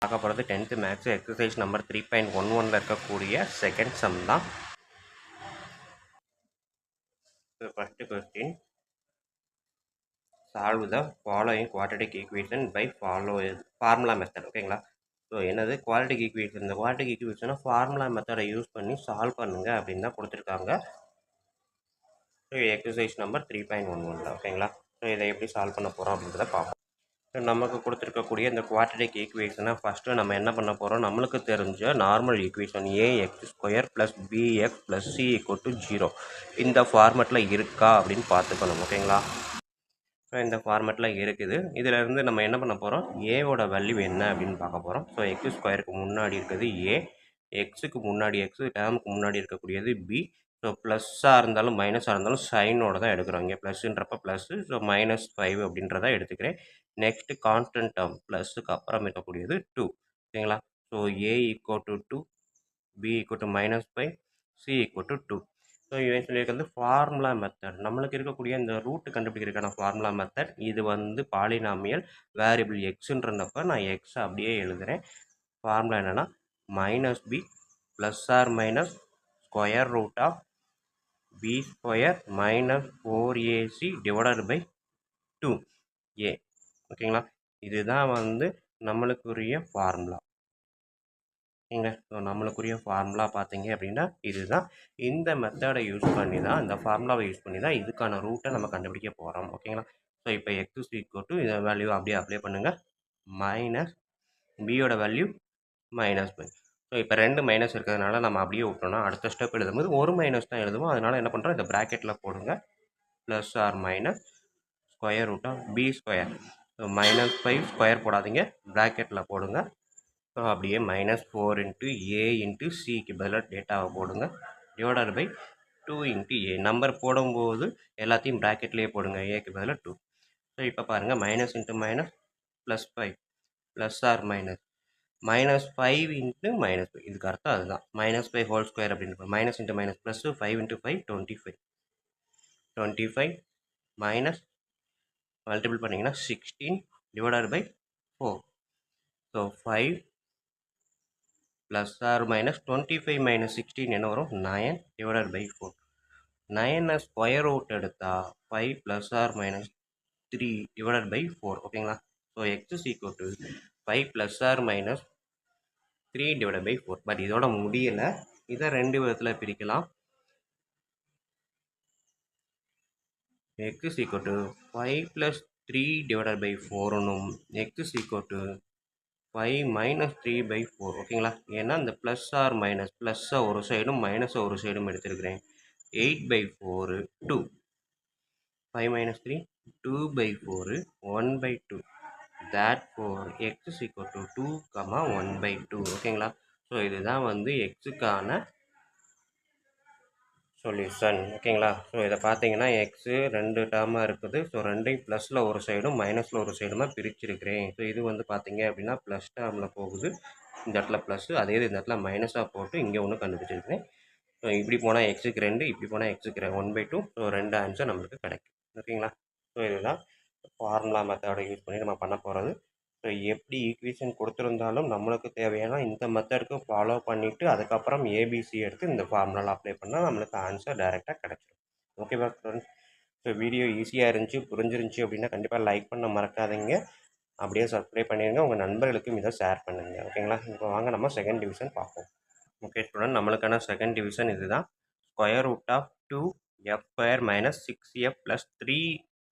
பார்க்க போகிறது 10th maths exercise number 3.11 இருக்கக்கூடிய செகண்ட் சம் தான். First question, solve the following quadratic equation by formula method. ஓகேங்களா? So என்னது குவாட்ரடிக் ஈக்குவேஷன்? இந்த குவாட்ரடிக் ஈக்குவேஷனை ஃபார்முலா மெத்தடை யூஸ் பண்ணி சால்வ் பண்ணுங்க அப்படின்னு தான் கொடுத்துருக்காங்க. So exercise number 3.11. ஓகேங்களா? ஸோ இதை எப்படி சால்வ் பண்ண போகிறோம் அப்படின்றத பார்ப்போம். நமக்கு கொடுத்துருக்கக்கூடிய இந்த குவாட்ரடிக் ஈக்குவேஷனை ஃபஸ்ட்டு நம்ம என்ன பண்ண போகிறோம், நம்மளுக்கு தெரிஞ்ச normal equation ax² + bx + c = 0 இந்த ஃபார்மெட்டில் இருக்கா அப்படின்னு பார்த்துக்கணும். ஓகேங்களா? ஸோ இந்த ஃபார்மெட்டில் இருக்குது. இதிலேருந்து நம்ம என்ன பண்ண போகிறோம், ஏவோட வேல்யூ என்ன அப்படின்னு பார்க்க போகிறோம். ஸோ x² முன்னாடி இருக்கிறது a, எக்ஸுக்கு முன்னாடி எக்ஸு டேமுக்கு முன்னாடி இருக்கக்கூடியது b. ஸோ ப்ளஸ்ஸாக இருந்தாலும் மைனஸாக இருந்தாலும் சைனோட தான் எடுக்கிறோம். இங்கே ப்ளஸ்ன்றப்ப ப்ளஸ்ஸு, ஸோ -5 அப்படின்றத எடுத்துக்கிறேன். நெக்ஸ்ட்டு கான்ஸ்டன்ட் டேர்ம் ப்ளஸ்ஸுக்கு அப்புறம் இருக்கக்கூடியது 2. ஓகேங்களா? So a = 2, b = -5, c = 2. So இவன் சொல்லியிருக்கிறது ஃபார்முலா மெத்தட். நம்மளுக்கு இருக்கக்கூடிய இந்த ரூட்டு கண்டுபிடிக்கிறதுக்கான ஃபார்முலா மெத்தட். இது வந்து பாலினாமியல் வேரியபிள் எக்ஸுன்றப்ப நான் எக்ஸ் அப்படியே எழுதுகிறேன். ஃபார்முலா என்னென்னா -b ± square root of b² - 4ac / 2a. ஓகேங்களா? இதுதான் வந்து நம்மளுக்குரிய ஃபார்முலா. ஓகேங்க. ஸோ நம்மளுக்குரிய ஃபார்முலா பார்த்தீங்க அப்படின்னா இதுதான். இந்த மெத்தடை யூஸ் பண்ணி தான், இந்த ஃபார்முலாவை யூஸ் பண்ணி தான் இதுக்கான ரூட்டை நம்ம கண்டுபிடிக்க போகிறோம். ஓகேங்களா? ஸோ இப்போ x = இதை வேல்யூ அப்படியே அப்ளை பண்ணுங்கள். மைனஸ் பியோட வேல்யூ -5. ஸோ இப்போ 2 மைனஸ் இருக்கிறதுனால நம்ம அப்படியே விட்டோம்னா அடுத்த ஸ்டெப் எழுதும்போது ஒரு மைனஸ் தான் எழுதுவோம். அதனால் என்ன பண்ணுறோம், இந்த ப்ராக்கெட்டில் போடுங்க. +or - square root of b². So -5 square போடாதீங்க, ப்ராக்கெட்டில் போடுங்க. ஸோ அப்படியே -4 × a × cக்கு பதிலாக டேட்டாவை போடுங்க. / 2 × a. நம்பர் போடும்போது எல்லாத்தையும் ப்ராக்கெட்லேயே போடுங்க. ஏக்கு பதிலாக 2. ஸோ இப்போ பாருங்கள், -× -5 +5 +or -5 × -5. இதுக்கு அர்த்தம் அதுதான். -5 ஹோல் ஸ்கொயர் அப்படின்னு -× -+, 5 × 5 25. 25 மைனஸ் மல்டிபிள் பண்ணிங்கன்னா 16 / 4. ஸோ 5 +or -25 - 16 என்ன வரும், 9 / 4. 9 ஸ்கொயர் ரூட் எடுத்தால் 5 +or -3 / 4. ஓகேங்களா? So x = 5 +or -3 / 4. பட் இதோட முடியலை. இதை 2 விதத்தில் பிரிக்கலாம். x = 5 + 3 / 4னும் x = 5 - 3/4. ஓகேங்களா? ஏன்னா இந்த +or ப்ளஸ்ஸை ஒரு சைடும் மைனஸை ஒரு சைடும் எடுத்துருக்கிறேன். 8/4 2. 5 - 3 2/4 1/2. therefore x = 2, 1/2. ஓகேங்களா? ஸோ இதுதான் வந்து எக்ஸுக்கான சொல்யூஷன். ஓகேங்களா? ஸோ இதை பார்த்தீங்கன்னா எக்ஸு 2 டேர்மாக இருக்குது. ஸோ 2ஐயும் ப்ளஸில் ஒரு சைடும் மைனஸில் ஒரு சைடுமாக பிரிச்சிருக்கிறேன். ஸோ இது வந்து பார்த்தீங்க அப்படின்னா ப்ளஸ் டேர்மில் போகுது. இந்த இடத்துல ப்ளஸ்ஸு, அதே இந்த இடத்துல மைனஸாக போட்டு இங்கே ஒன்று கண்டுபிடிச்சிருக்கிறேன். ஸோ இப்படி போனால் எக்ஸுக்கு 2, இப்படி போனால் எக்ஸுக்கு 1/2. ஸோ 2 ஆன்சர் நம்மளுக்கு கிடைக்கும். ஓகேங்களா? ஸோ இதுதான் ஃபார்முலா மெத்தடை யூஸ் பண்ணி நம்ம பண்ண போகிறது. ஸோ எப்படி ஈக்குவேஷன் கொடுத்துருந்தாலும் நம்மளுக்கு தேவையான இந்த மெத்தடுக்கு ஃபாலோ பண்ணிவிட்டு அதுக்கப்புறம் ஏபிசி எடுத்து இந்த ஃபார்முலாவில் அப்ளை பண்ணால் நம்மளுக்கு ஆன்சர் டைரெக்டாக கிடச்சிடும். ஓகேவா ஃப்ரெண்ட்ஸ்? ஸோ வீடியோ ஈஸியாக இருந்துச்சு, புரிஞ்சிருந்துச்சி அப்படின்னா கண்டிப்பாக லைக் பண்ண மறக்காதீங்க. அப்படியே சப்ஸ்கிரைப் பண்ணிடுங்க. உங்கள் நண்பர்களுக்கும் இதை ஷேர் பண்ணுங்கள். ஓகேங்களா? இப்போ வாங்க நம்ம செகண்ட் டிவிஷன் பார்ப்போம். ஓகே ஸ்டூடெண்ட், நம்மளுக்கான செகண்ட் டிவிஷன் இதுதான். √2f² - 6f + 3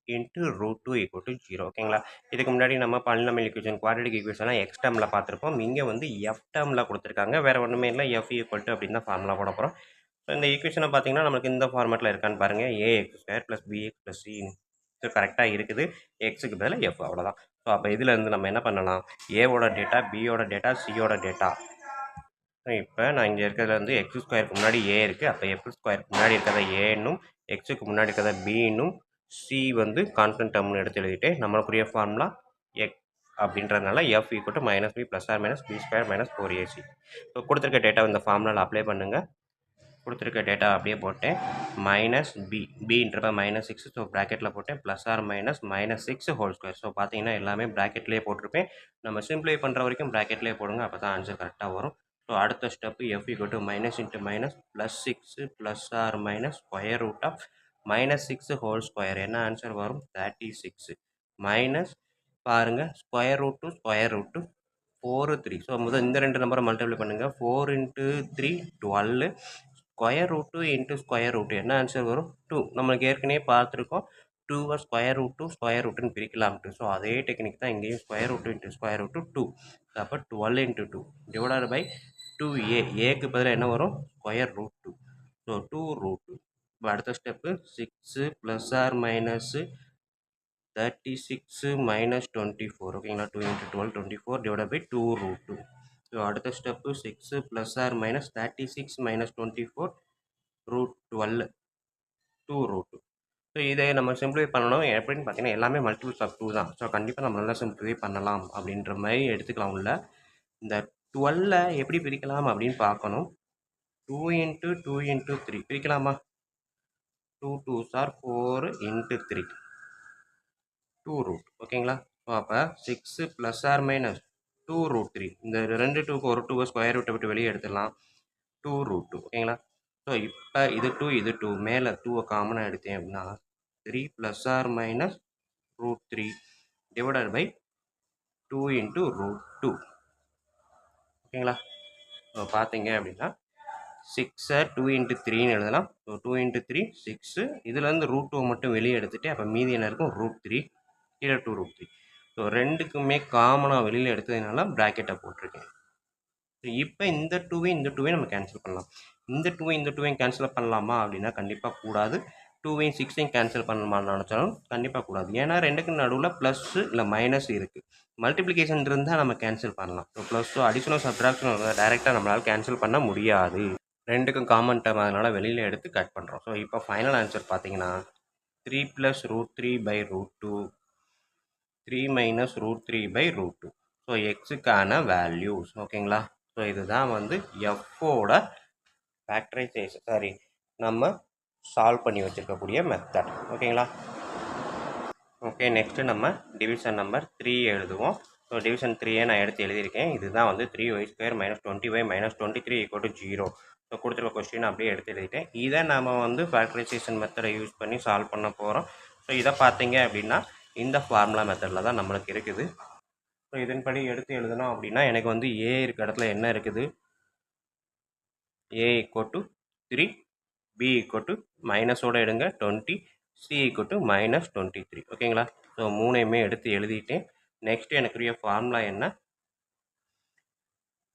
× √2 = 0. ஓகேங்களா? இதுக்கு முன்னாடி நம்ம பாலினாமியல் ஈக்குவேஷன் குவாட்ரடிக் ஈக்குவேஷன்லாம் எக்ஸ் டேர்மில் பார்த்துருப்போம். இங்கே வந்து எஃப் டேர்மில் கொடுத்துருக்காங்க. வேறு ஒன்றுமே இல்லை, f = அப்படின்னு தான் ஃபார்முலா போட போகிறோம். ஸோ இந்த ஈக்குவேஷனை பார்த்தீங்கன்னா நமக்கு இந்த ஃபார்மேட்டில் இருக்கான்னு பாருங்கள். ax² + bx + c. ஸோ கரெக்டாக இருக்குது. எக்ஸுக்கு பதில் எஃப், அவ்வளோதான். ஸோ அப்போ இதிலேருந்து நம்ம என்ன பண்ணலாம், ஏவோட டேட்டா, பியோட டேட்டா, சியோட டேட்டா. இப்போ நான் இங்கே இருக்கிறது வந்து x² முன்னாடி a இருக்குது. அப்போ f² முன்னாடி இருக்கிறத ஏன்னும் எக்ஸுக்கு முன்னாடி இருக்கிறத பின்னும் சி வந்து கான்ஸ்டன்ட் டேர்ம்னு எடுத்து எழுதிட்டு நம்மளுக்குரிய ஃபார்முலா எக்ஸ் அப்படின்றதுனால f = -b + or -b² - 4ac. இப்போ கொடுத்துருக்க டேட்டா இந்த ஃபார்முலாவில் அப்ளை பண்ணுங்கள். கொடுத்துருக்க டேட்டா அப்படியே போட்டேன். மைனஸ் பி பின்றப்ப -6 ஸோ ப்ராக்கெட்டில் போட்டேன். Plus or minus -6 whole square. So பார்த்தீங்கன்னா எல்லாமே ப்ராக்கெட்லேயே போட்டிருப்பேன். நம்ம சிம்பிளை பண்ணுற வரைக்கும் ப்ராக்கெட்லேயே போடுங்க, அப்போ தான் ஆன்சர் கரெக்டாக வரும். ஸோ அடுத்த step f = minus into minus +6 plus or minus square root of -6 whole square. என்ன ஆன்சர் வரும்? 36 மைனஸ் பாருங்கள் square root to square root two 4 3. So முதல் இந்த ரெண்டு நம்பரை மல்டிப்ளை பண்ணுங்கள். 4 × 3 12 square root into square root. என்ன ஆன்சர் வரும்? 2. நம்மளுக்கு ஏற்கனவே பார்த்துருக்கோம் 2வை ஸ்கொயர் ரூட் டு ஸ்கொயர் ரூட்டுன்னு பிரிக்கலாம்ட்டு. ஸோ அதே டெக்னிக் தான் இங்கேயும் square root into square root 2. அப்போ 12 × 2 டிவைடட் பை 2a. ஏக்கு பதிலாக என்ன வரும்? Square root 2. So 2 root 2. இப்போ அடுத்த step 6 plus or minus 36 minus 24. ஓகேங்களா? 2 × 12 24 divided by 2 root 2. ஸோ அடுத்த step 6 plus or minus 36 minus 24 root 12 2 root 2. So இதை நம்ம சிம்பிளிஃபை பண்ணணும். எப்படின்னு பார்த்தீங்கன்னா எல்லாமே மல்டிபிள்ஸ் ஆஃப் 2 தான். ஸோ கண்டிப்பாக நம்ம நல்லா சிம்பிளிஃபை பண்ணலாம் அப்படின்ற மாதிரி எடுத்துக்கலாம் உள்ள. இந்த 12 எப்படி பிரிக்கலாம் அப்படின்னு பார்க்கணும். 2 × 2 × 3 பிரிக்கலாமா? 2 2s are 4 × 3 2 ரூட். ஓகேங்களா? ஸோ அப்போ 6 ப்ளஸ் ஆர் மைனஸ் 2 ரூட் 3. இந்த ரெண்டு 2க்கு ஒரு 2 ஸ்கொயர் ரூட்டை விட்டு வெளியே எடுத்துடலாம். 2 ரூட் 2. ஓகேங்களா? ஸோ இப்போ இது 2 இது 2 மேலே 2வை காமனாக எடுத்தேன் அப்படின்னா 3 plus or minus root 3 divided by 2 × root 2. ஓகேங்களா? ஸோ பார்த்தீங்க அப்படின்னா 6 2 × 3ன்னு எழுதலாம். ஸோ 2 × 3 6. இதுலேருந்து ரூட் 2 மட்டும் வெளியே எடுத்துகிட்டு அப்போ மீதி என்ன இருக்கும்? ரூட் 3 கீழே 2 ரூட் 3. ஸோ ரெண்டுக்குமே காமனாக வெளியில் எடுத்ததுனால ப்ராக்கெட்டை போட்டிருக்கேன். ஸோ இப்போ இந்த 2வையும் நம்ம கேன்சல் பண்ணலாம். இந்த 2வையும் கேன்சல் பண்ணலாமா அப்படின்னா கண்டிப்பாக கூடாது. 2வையும் 6ஐயும் கேன்சல் பண்ணலாமான்னு நினச்சாலும் கண்டிப்பாக கூடாது. ஏன்னா ரெண்டுக்கு நடுவில் ப்ளஸ்ஸு இல்லை மைனஸ் இருக்குது. மல்டிப்ளிகேஷன் இருந்தால் நம்ம கேன்சல் பண்ணலாம். ஸோ +2 அடிஷனல் சப்ட்ராக்ஷன் டைரெக்டாக நம்மளால் கேன்சல் பண்ண முடியாது. ரெண்டுக்கும் காமன் டேர்ம் அதனால் வெளியில் எடுத்து கட் பண்ணுறோம். ஸோ இப்போ ஃபைனல் ஆன்சர் பார்த்தீங்கன்னா 3 + √3/√2 3 - √3/√2. ஸோ எக்ஸுக்கான வேல்யூஸ். ஓகேங்களா? ஸோ இதுதான் வந்து எஃப்போட ஃபேக்டரைசேஷன் நம்ம சால்வ் பண்ணி வச்சுருக்கக்கூடிய மெத்தட். ஓகேங்களா? ஓகே, நெக்ஸ்ட்டு நம்ம டிவிஷன் நம்பர் 3 எழுதுவோம். ஸோ டிவிஷன் 3 நான் எடுத்து எழுதியிருக்கேன். இதுதான் வந்து 3y² - 20y - 23 = 0. ஸோ கொடுத்துருக்க கொஸ்டின் அப்படியே எடுத்து எழுதிட்டேன். இதை நம்ம வந்து ஃபேக்டரைசேஷன் மெத்தடை யூஸ் பண்ணி சால்வ் பண்ண போகிறோம். ஸோ இதை பார்த்தீங்க அப்படின்னா இந்த ஃபார்முலா மெத்தடில் தான் நம்மளுக்கு இருக்குது. ஸோ இதன்படி எடுத்து எழுதணும் அப்படின்னா எனக்கு வந்து ஏ இருக்க இடத்துல என்ன இருக்குது? a = 3, b = மைனஸோடு எடுங்க 20, c = -23. ஓகேங்களா? ஸோ மூணையுமே எடுத்து எழுதிட்டேன். நெக்ஸ்ட்டு எனக்குரிய ஃபார்முலா என்ன?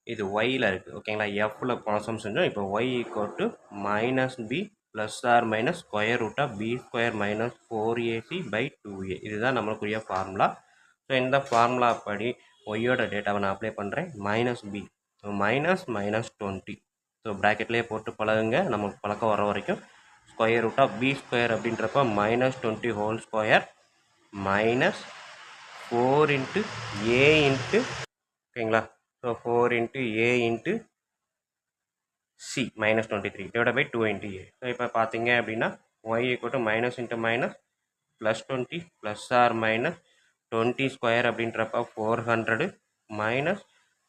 இது ஒய்யில் இருக்குது. ஓகேங்களா? எஃப்பில் ப்ராசம் செஞ்சோம். இப்போ y = -b plus or minus square root of b² - 4ac/2a. இதுதான் நம்மளுக்குரிய ஃபார்முலா. ஸோ இந்த ஃபார்முலா படி ஒய்யோட டேட்டாவை நான் அப்ளை பண்ணுறேன். -b. ஸோ -20. ஸோ ப்ராக்கெட்லேயே போட்டு பழகுங்க, நமக்கு பழக்கம் வர வரைக்கும். ஸ்கொயர் ரூட் ஆஃப் b² அப்படின்றப்ப -20 ஹோல் ஸ்கொயர் மைனஸ் 4 × a ஓகேங்களா? So 4 × a × c -23 divide by 2 × a. So இப்போ பார்த்தீங்க அப்படின்னா y = -(-) +20 ப்ளஸ் ஆர் மைனஸ் 20² அப்படின்றப்ப 400 மைனஸ்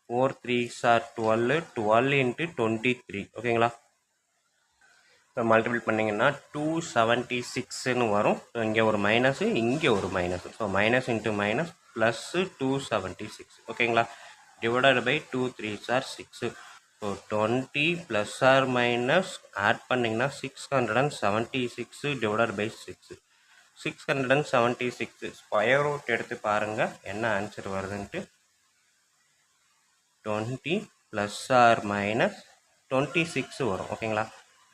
4 3s are 12 12 × 23. ஓகேங்களா? ஸோ மல்டிபிள் பண்ணிங்கன்னா 276ன்னு வரும். ஸோ இங்கே ஒரு மைனஸு, இங்கே ஒரு minus. So minus into minus plus 276. ஓகேங்களா? Divided by 2 3s are 6. So 20 plus or minus add பண்ணிங்கன்னா 676 டிவைடட் பை 6. 676 ஸ்கொயர் ரூட் எடுத்து பாருங்கள் என்ன ஆன்சர் வருதுன்ட்டு. 20 ப்ளஸ் ஆர் மைனஸ் 26 வரும். ஓகேங்களா?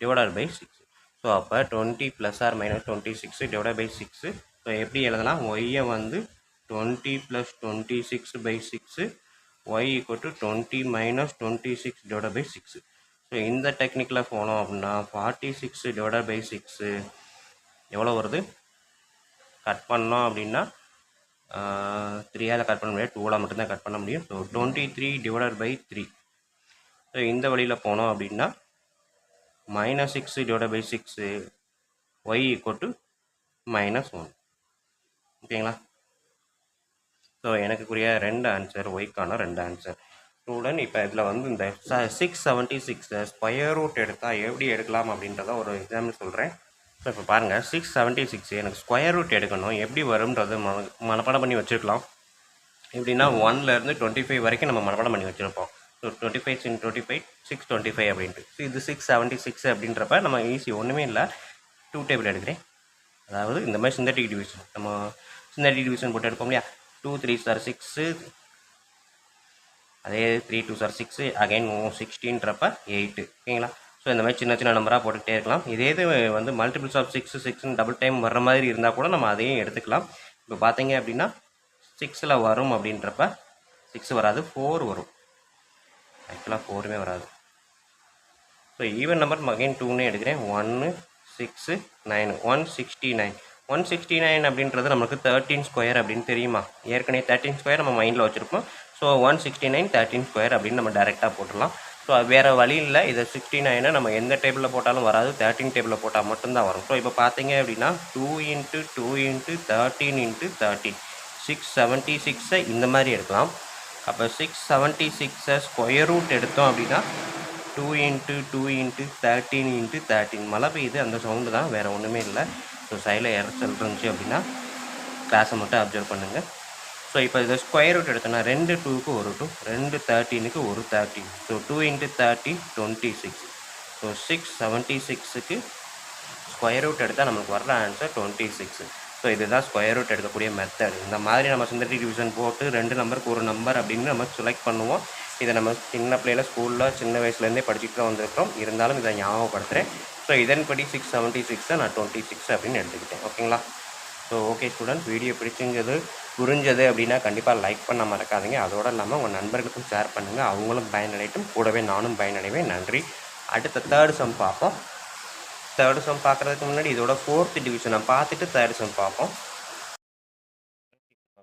Divided by 6. ஸோ அப்போ 20 plus or minus 26 divided by 6. So எப்படி எழுதலாம்? ஒய்யை வந்து 20 plus 26/6 y = 20 - 26 divided by 6. So இந்த டெக்னிக்கில் போனோம் அப்படின்னா 46 டிவைடட் பை 6 எவ்வளோ வருது? கட் பண்ணோம் அப்படின்னா 3ஆல் கட் பண்ண முடியாது, 2ஆல் மட்டும்தான் கட் பண்ண முடியும். So 23 divided by 3. ஸோ இந்த வழியில் போனோம் அப்படின்னா -6 divided by 6 y equal to -1. ஓகேங்களா? ஸோ எனக்குரிய 2 ஆன்சர், ஒய்க்கான 2 ஆன்சர். ஸ்டூடெண்ட் இப்போ இதில் வந்து இந்த 676 ஸ்கொயர் ரூட் எடுத்தால் எப்படி எடுக்கலாம் அப்படின்றத ஒரு எக்ஸாம்பிள் சொல்கிறேன். ஸோ இப்போ பாருங்கள், 676 எனக்கு ஸ்கொயர் ரூட் எடுக்கணும், எப்படி வரும்ன்றது மனப்பாடம் பண்ணி வச்சுருக்கலாம். எப்படின்னா 1லேருந்து 25 வரைக்கும் நம்ம மனப்பாடம் பண்ணி வச்சுருப்போம். ஸோ 25 × 25 625 அப்படின்ட்டு. ஸோ இது 676 அப்படின்றப்ப நம்ம ஈஸி, ஒன்றுமே இல்லை, 2 டேபிள் எடுக்கிறேன். அதாவது இந்த மாதிரி சிந்தட்டிக் டிவிஷன், நம்ம சிந்தட்டிக் டிவிஷன் போட்டு எடுப்போம் இல்லையா, 2 3s are 6, அதே 3 2s are 6, அகைன் 16ன்றப்ப 8. ஓகேங்களா? ஸோ இந்த மாதிரி சின்ன சின்ன நம்பராக போட்டுக்கிட்டே இருக்கலாம். இதே இது வந்து மல்டிபிள்ஸ் ஆஃப் 6 6ன்னு டபுள் டைம் வர்ற மாதிரி இருந்தால் கூட நம்ம அதையும் எடுத்துக்கலாம். இப்போ பார்த்தீங்க அப்படின்னா 6ல் வரும் அப்படின்றப்ப 6 வராது, 4 வரும். ஆக்சுவலாக 4மே வராது. ஸோ ஈவன் நம்பர் அகைன் 2ன்னு எடுக்கிறேன். 1 6 9 169. 169 அப்படின்றது நமக்கு 13 ஸ்கொயர் அப்படின்னு தெரியுமா? ஏற்கனவே 13 ஸ்கொயர் நம்ம மைண்டில் வச்சுருப்போம். ஸோ 169 13 ஸ்கொயர் அப்படின்னு நம்ம டேரெக்டாக போட்டுடலாம். ஸோ அது வேறு வழி இல்லை. இதை 69 நம்ம எந்த டேபிளில் போட்டாலும் வராது, 13 டேபிளில் போட்டால் மட்டும்தான் வரும். ஸோ இப்போ பார்த்தீங்க அப்படின்னா 2 × 2 × 13 × 13 676 இந்த மாதிரி எடுக்கலாம். அப்போ 676 ஸ்கொயர் ரூட் எடுத்தோம் அப்படின்னா 2 × 2 × 13 × 13. மழை பெய்யுது, அந்த சவுண்டு தான், வேறு ஒன்றுமே இல்லை. ஸோ சைடில் இறச்சல் இருந்துச்சு அப்படின்னா கிளாஸை மட்டும் அப்சர்வ் பண்ணுங்கள். ஸோ இப்போ இதை ஸ்கொயர் ரூட் எடுத்தோன்னா 2 2க்கு ஒரு 2, 2 13க்கு ஒரு 13. ஸோ 2 × 30 26. ஸோ 676க்கு ஸ்கொயர் ரூட் எடுத்தால் நமக்கு வர்ற ஆன்சர் 26. ஸோ இதுதான் ஸ்கொயர் ரூட் எடுக்கக்கூடிய மெத்தட். இந்த மாதிரி நம்ம சிந்தட்டிக் டிவிஷன் போட்டு 2 நம்பருக்கு ஒரு நம்பர் அப்படின்னு நம்ம செலக்ட் பண்ணுவோம். இதை நம்ம சின்ன பிள்ளையில் ஸ்கூலில் சின்ன வயசுலேருந்தே படிச்சுட்டு தான் வந்திருக்கிறோம். இருந்தாலும் இதை ஞாபகப்படுத்துகிறேன். ஸோ இதன்படி 676 நான் 26 அப்படின்னு எடுத்துக்கிட்டேன். ஓகேங்களா? ஸோ ஓகே ஸ்டூடெண்ட், வீடியோ பிடிச்சிங்கிறது புரிஞ்சது அப்படின்னா கண்டிப்பாக லைக் பண்ண மறக்காதீங்க. அதோடு இல்லாமல் உங்கள் நண்பர்களுக்கும் ஷேர் பண்ணுங்கள், அவங்களும் பயனடையட்டும், கூடவே நானும் பயனடைவேன். நன்றி. அடுத்த தேர்ட் சம் பார்ப்போம். தேர்ட் சம் பார்க்குறதுக்கு முன்னாடி இதோட 4th டிவிஷனை பார்த்துட்டு தேர்ட் சம் பார்ப்போம்.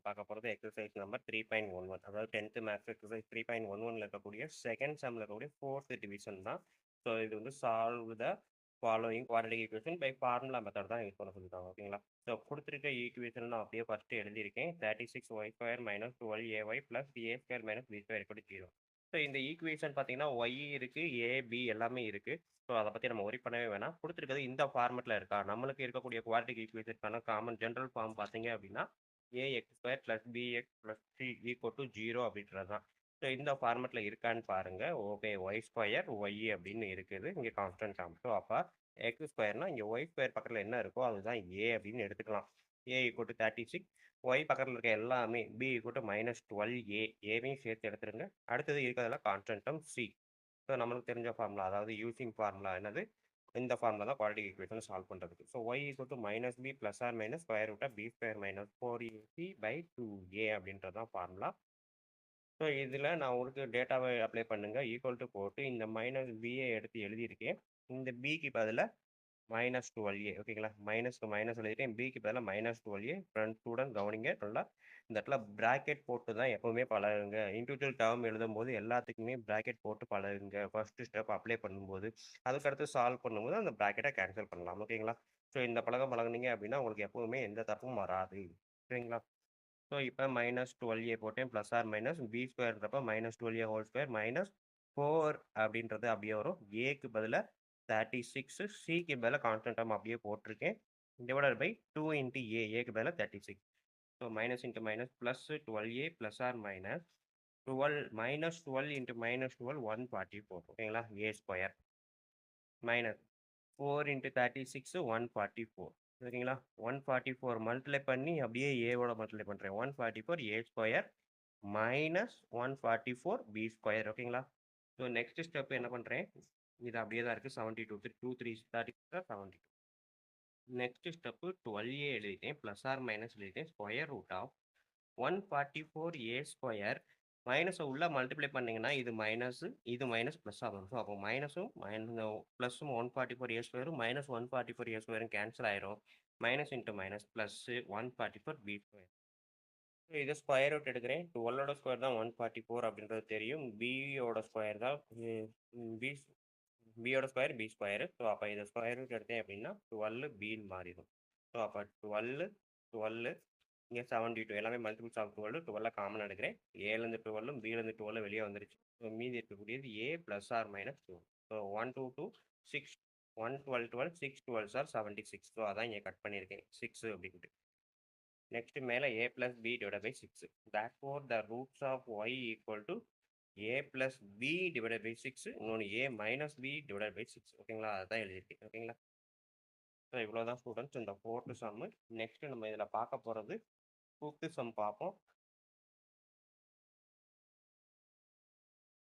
பார்க்க போகிறது எக்ஸசைஸ் நம்பர் 3.11, அதாவது 10th மேத்ஸ் எக்ஸசைஸ் 3.11ல் இருக்கக்கூடிய செகண்ட் சம்மில் இருக்கக்கூடிய 4th டிவிஷன் தான். ஸோ இது வந்து solve the following quadratic equation by formula method தான் யூஸ் பண்ண சொல்லியிருக்காங்க. ஓகேங்களா? ஸோ கொடுத்துருக்க ஈக்குவேஷன் நான் அப்படியே ஃபஸ்ட்டு எழுதியிருக்கேன். 36y² - 12ay + a² - b² = 0. So இந்த ஈக்குவேஷன் பார்த்தீங்கன்னா ஒய் இருக்குது, ஏபி எல்லாமே இருக்குது. ஸோ அதை பற்றி நம்ம ஒரி பண்ணவே வேணாம். கொடுத்துருக்கிறது இந்த ஃபார்மெட்டில் இருக்கா, நம்மளுக்கு இருக்கக்கூடிய குவாட்ரடிக் ஈக்குவேஷனுக்கான காமன் ஜென்ரல் ஃபார்ம் பார்த்தீங்க அப்படின்னா ax² + bx + c = 0 அப்படின்றது தான். ஸோ இந்த ஃபார்மெட்டில் இருக்கான்னு பாருங்கள். ஓகே, y² y அப்படின்னு இருக்குது, இங்கே கான்ஸ்டன்ட் டேர்ம். ஸோ அப்போ x²னா இங்கே y² பக்கத்தில் என்ன இருக்கோ அதுதான் a அப்படின்னு எடுத்துக்கலாம். a = 36, y பக்கத்தில் இருக்க எல்லாமே b = -12a, ஏவையும் சேர்த்து எடுத்துருங்க. அடுத்தது இருக்கிறதெல்லாம் கான்ஸ்டன்ட் டேர்ம் c. ஸோ நம்மளுக்கு தெரிஞ்ச ஃபார்முலா, அதாவது யூசிங் ஃபார்முலா என்னது, இந்த ஃபார்முலா தான் குவாட்ரடிக் ஈக்குவேஷன் சால்வ் பண்ணுறதுக்கு. So y = -b + or - b² - 4ac/2a அப்படின்றது தான் ஃபார்முலா. ஸோ இதில் நான் உங்களுக்கு டேட்டாவை அப்ளை பண்ணுங்கள், ஈக்குவல் டு போட்டு இந்த -b எடுத்து எழுதியிருக்கேன். இந்த பிக்கு பதிலாக -12a. ஓகேங்களா? மைனஸ்க்கு மைனஸ் எழுதிட்டேன், பிக்கு பதிலாக -12a. ஃப்ரெண்ட் ஸ்டூடெண்ட் கவனிங்க நல்லா, இந்த இடத்துல ப்ராக்கெட் போட்டு தான் எப்போவுமே பழகுங்க. இண்டிவிஜுவல் டேர்ம் எழுதும்போது எல்லாத்துக்குமே ப்ராக்கெட் போட்டு பழகுங்க ஃபஸ்ட்டு ஸ்டெப் அப்ளை பண்ணும்போது. அதுக்கடுத்து சால்வ் பண்ணும்போது அந்த ப்ராக்கெட்டை கேன்சல் பண்ணலாம். ஓகேங்களா? ஸோ இந்த பழகுனீங்க அப்படின்னா உங்களுக்கு எப்போவுமே எந்த தப்பும் வராது. சரிங்களா? ஸோ இப்போ -12a போட்டேன், + or - b²ன்றப்ப -12a² - 4 அப்படின்றது அப்படியே வரும். ஏக்கு பதிலாக 36, சிக்கு பதிலாக கான்ஸ்டன்ட் டேர்ம் அப்படியே போட்டிருக்கேன், டிவைடட் பை 2 × a, ஏக்கு பதிலாக 36. So minus into minus plus 12a + or - 12 -12 × -12 144. ஓகேங்களா? a² minus 4 × 36 144. சரிங்களா? 144 மல்டிப்ளை பண்ணி அப்படியே ஏவோட மல்டிப்ளை பண்ணுறேன். 144a² - 144 b². ஓகேங்களா? ஸோ நெக்ஸ்ட் ஸ்டெப் என்ன பண்ணுறேன், இது அப்படியே தான் இருக்குது, 72 2 3 36 72. நெக்ஸ்ட் ஸ்டெப்பு 12a எழுதிட்டேன், + or - எழுதிட்டேன், √144a². மைனஸை உள்ள மல்டிப்ளை பண்ணிங்கன்னா இது மைனஸு, இது மைனஸ் ப்ளஸ்ஸாக வரும். ஸோ அப்போ மைனஸும் ப்ளஸ்ஸும் 144a² - 144a² கேன்சல் ஆயிரும். Minus into minus plus 144b². So இதை ஸ்கொயர் ரூட் எடுக்கிறேன். 12ஓட ஸ்கொயர் தான் 144 அப்படின்றது தெரியும். பியோட ஸ்கொயர் தான் பி பியோட ஸ்கொயர் பி ஸ்கொயரு. ஸோ அப்போ இதை ஸ்கொயர் ரூட் எடுத்தேன் அப்படின்னா 12 பின்னு மாறிடும். ஸோ அப்போ 12 12 இங்கே 72 எல்லாமே மல்டிபிள்ஸ் ஆஃப் 12 12 காமன் எடுக்கிறேன். ஏலேருந்து 12 பிலேருந்து 12 வெளியே வந்துருச்சு. ஸோ மீதி இருக்கக்கூடியது A plus or minus 2. So 1 2 2 6 1 12 12 6 12 or 76. So அதான் இங்கே கட் பண்ணியிருக்கேன் 6 அப்படின்ட்டு. நெக்ஸ்ட் மேலே a plus b divided by 6. Therefore, the roots of y equal to a plus b divided by 6. இன்னொன்று a minus b divided by 6. ஓகேங்களா, அதுதான் எழுதியிருக்கேன். ஓகேங்களா, ஸோ இவ்வளோ தான் ஸ்டூடெண்ட்ஸ் இந்த 4th சம்மு. நெக்ஸ்ட் நம்ம இதில் பார்க்க போகிறது 5th சம் பார்ப்போம்.